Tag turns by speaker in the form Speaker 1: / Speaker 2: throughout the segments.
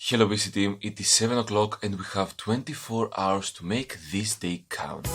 Speaker 1: Hello busy team, it is 7 o'clock and we have 24 hours to make this day count.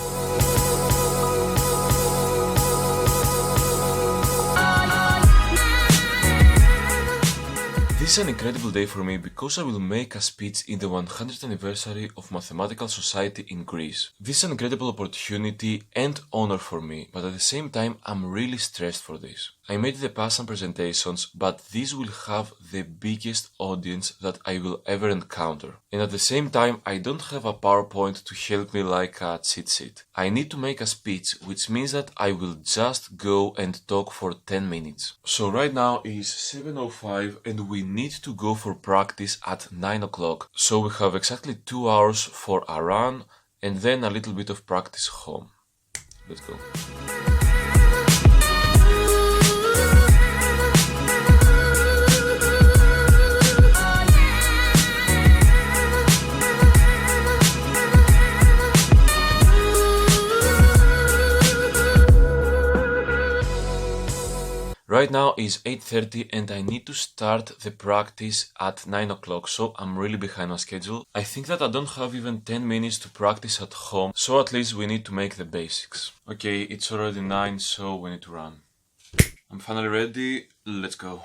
Speaker 1: This is an incredible day for me because I will make a speech in the 100th anniversary of Mathematical Society in Greece. This is an incredible opportunity and honor for me, but at the same time I'm really stressed for this. I made the past some presentations, but this will have the biggest audience that I will ever encounter. And at the same time, I don't have a PowerPoint to help me like a cheat sheet. I need to make a speech, which means that I will just go and talk for 10 minutes. So right now is 7:05 and we need to go for practice at 9 o'clock. So we have exactly 2 hours for a run and then a little bit of practice home. Let's go. Right now is 8:30 and I need to start the practice at 9 o'clock, so I'm really behind on schedule. I think that I don't have even 10 minutes to practice at home, so at least we need to make the basics. Okay, it's already 9, so we need to run. I'm finally ready, let's go.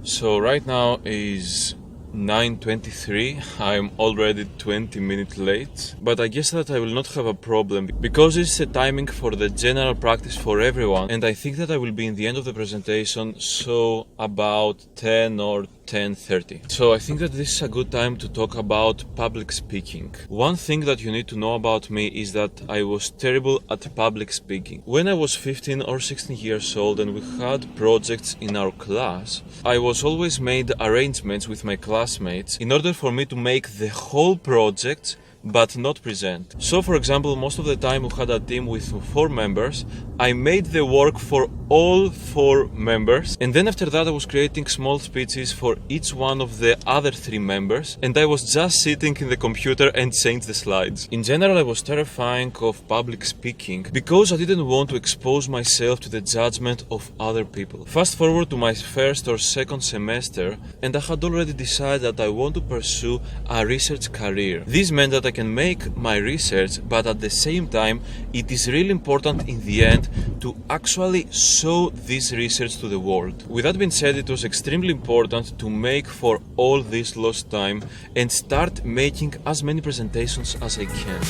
Speaker 1: So right now is 9:23, I'm already 20 minutes late, but I guess that I will not have a problem because it's the timing for the general practice for everyone and I think that I will be in the end of the presentation, so about 10 or 10:30. So I think that this is a good time to talk about public speaking. One thing that you need to know about me is that I was terrible at public speaking. When I was 15 or 16 years old and we had projects in our class, I was always made arrangements with my classmates in order for me to make the whole project but not present. So for example, most of the time we had a team with 4 members, I made the work for all 4 members and then after that I was creating small speeches for each one of the other 3 members and I was just sitting in the computer and change the slides. In general I was terrifying of public speaking because I didn't want to expose myself to the judgment of other people. Fast forward to my first or second semester and I had already decided that I want to pursue a research career. This meant that I can make my research, but at the same time it is really important in the end to actually show this research to the world. With that being said, it was extremely important to make for all this lost time and start making as many presentations as I can.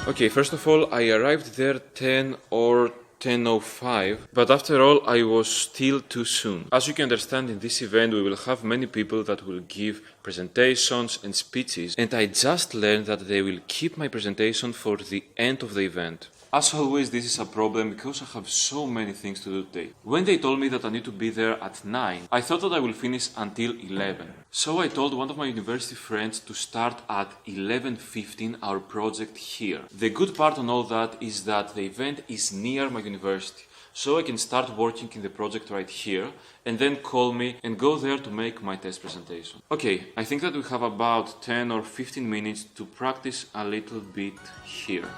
Speaker 1: Okay, first of all, I arrived there 10 or 10:05, but after all, I was still too soon. As you can understand, in this event we will have many people that will give presentations and speeches, and I just learned that they will keep my presentation for the end of the event. As always, this is a problem because I have so many things to do today. When they told me that I need to be there at 9, I thought that I will finish until 11. So I told one of my university friends to start at 11:15 our project here. The good part on all that is that the event is near my university, so I can start working in the project right here and then call me and go there to make my test presentation. Okay, I think that we have about 10 or 15 minutes to practice a little bit here.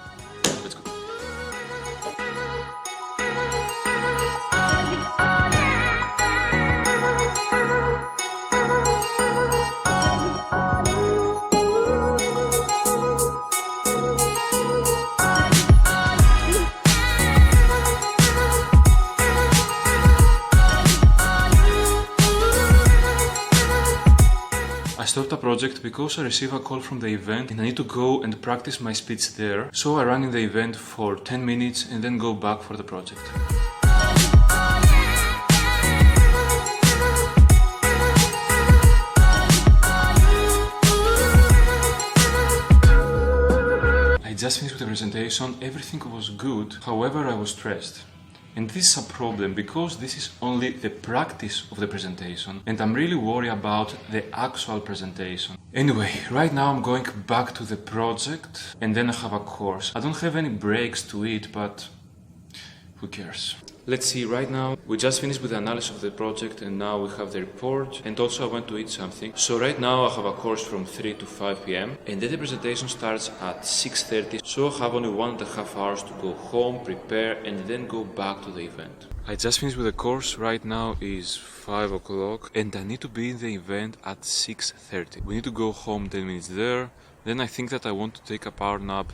Speaker 1: Let's go. I stopped a project because I received a call from the event and I need to go and practice my speech there, so I ran in the event for 10 minutes and then go back for the project. I just finished with the presentation, everything was good, however I was stressed. And this is a problem because this is only the practice of the presentation and I'm really worried about the actual presentation. Anyway, right now I'm going back to the project and then I have a course. I don't have any breaks to eat, but Who cares? Let's see, right now we just finished with the analysis of the project and now we have the report, and also I went to eat something. So right now I have a course from 3 to 5 p.m. and then the presentation starts at 6:30, so I have only 1.5 hours to go home, prepare and then go back to the event. I just finished with the course, right now is 5 o'clock and I need to be in the event at 6:30. We need to go home 10 minutes there, then I think that I want to take a power nap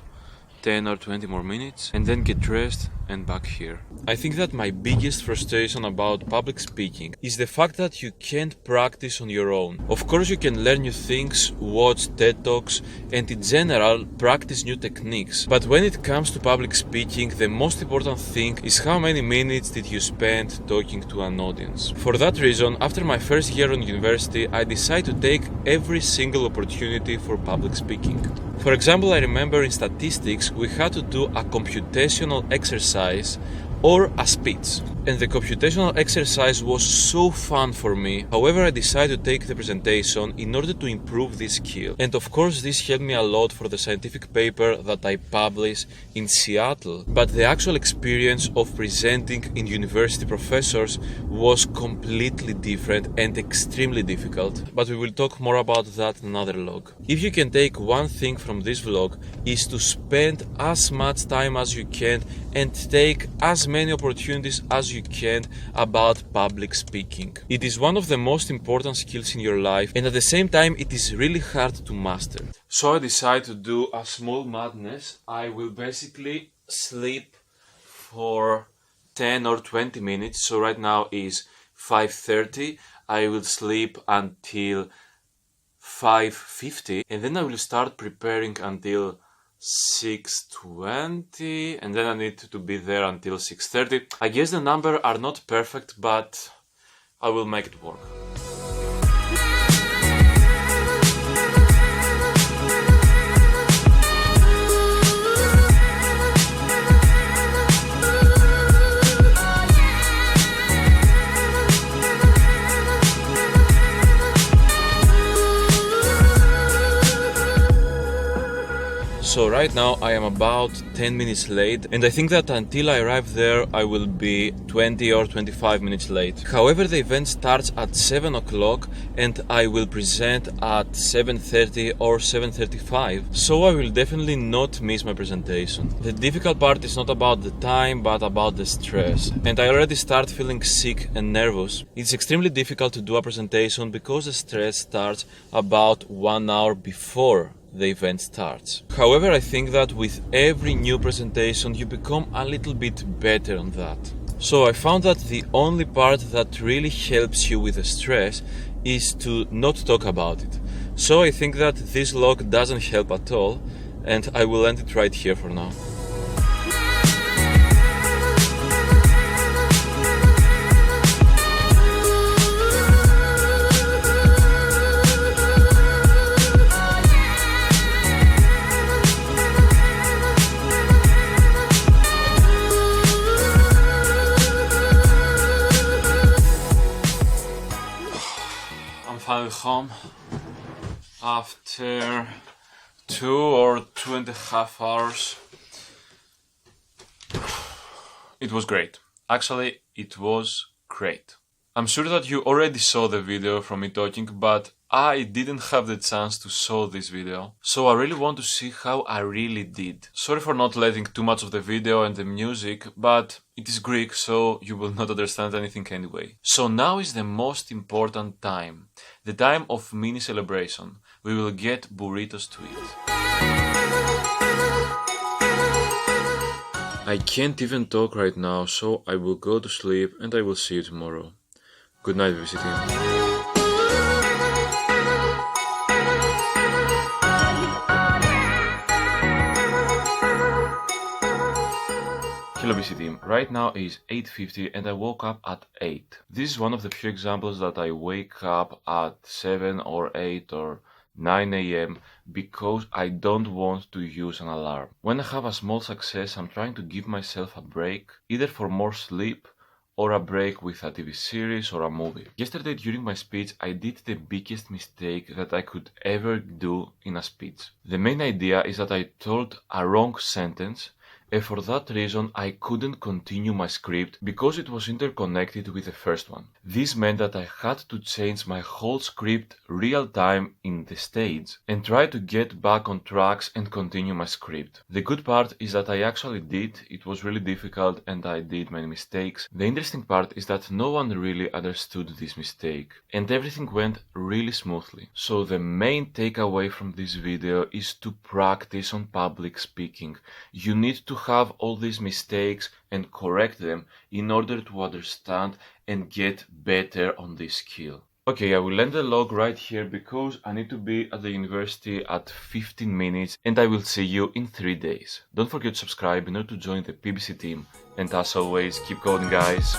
Speaker 1: 10 or 20 more minutes and then get dressed and back here. I think that my biggest frustration about public speaking is the fact that you can't practice on your own. Of course you can learn new things, watch TED Talks and in general practice new techniques, but when it comes to public speaking the most important thing is how many minutes did you spend talking to an audience. For that reason, after my first year on university I decided to take every single opportunity for public speaking. For example, I remember in statistics we had to do a computational exercise or a speech. And the computational exercise was so fun for me. However, I decided to take the presentation in order to improve this skill. And of course this helped me a lot for the scientific paper that I published in Seattle. But the actual experience of presenting in university professors was completely different and extremely difficult. But we will talk more about that in another vlog. If you can take one thing from this vlog is to spend as much time as you can and take as many opportunities as you can about public speaking. It is one of the most important skills in your life and at the same time it is really hard to master. So I decided to do a small madness. I will basically sleep for 10 or 20 minutes. So right now is 5:30. I will sleep until 5:50 and then I will start preparing until 6:20 and then I need to be there until 6:30. I guess the numbers are not perfect, but I will make it work. So right now I am about 10 minutes late and I think that until I arrive there I will be 20 or 25 minutes late. However, the event starts at 7 o'clock and I will present at 7:30 or 7:35, so I will definitely not miss my presentation. The difficult part is not about the time but about the stress, and I already start feeling sick and nervous. It's extremely difficult to do a presentation because the stress starts about 1 hour before the event starts. However, I think that with every new presentation you become a little bit better on that. So I found that the only part that really helps you with the stress is to not talk about it. So I think that this vlog doesn't help at all and I will end it right here for now. Finally home after 2 or 2.5 hours. It was great. Actually, it was great. I'm sure that you already saw the video from me talking, but I didn't have the chance to show this video. So I really want to see how I really did. Sorry for not letting too much of the video and the music, but it is Greek, so you will not understand anything anyway. So now is the most important time. The time of mini celebration. We will get burritos to eat. I can't even talk right now, so I will go to sleep and I will see you tomorrow. Good night, visiting. Hello BC team, right now is 8:50 and I woke up at 8. This is one of the few examples that I wake up at 7 or 8 or 9 a.m. because I don't want to use an alarm. When I have a small success, I'm trying to give myself a break, either for more sleep or a break with a TV series or a movie. Yesterday during my speech, I did the biggest mistake that I could ever do in a speech. The main idea is that I told a wrong sentence and for that reason I couldn't continue my script because it was interconnected with the first one. This meant that I had to change my whole script real time in the stage and try to get back on tracks and continue my script. The good part is that I actually did. It was really difficult and I did many mistakes. The interesting part is that no one really understood this mistake and everything went really smoothly. So the main takeaway from this video is to practice on public speaking. You need to have all these mistakes and correct them in order to understand and get better on this skill. Okay, I will end the log right here because I need to be at the university at 15 minutes and I will see you in 3 days. Don't forget to subscribe in order to join the PBC team. And as always, keep coding guys.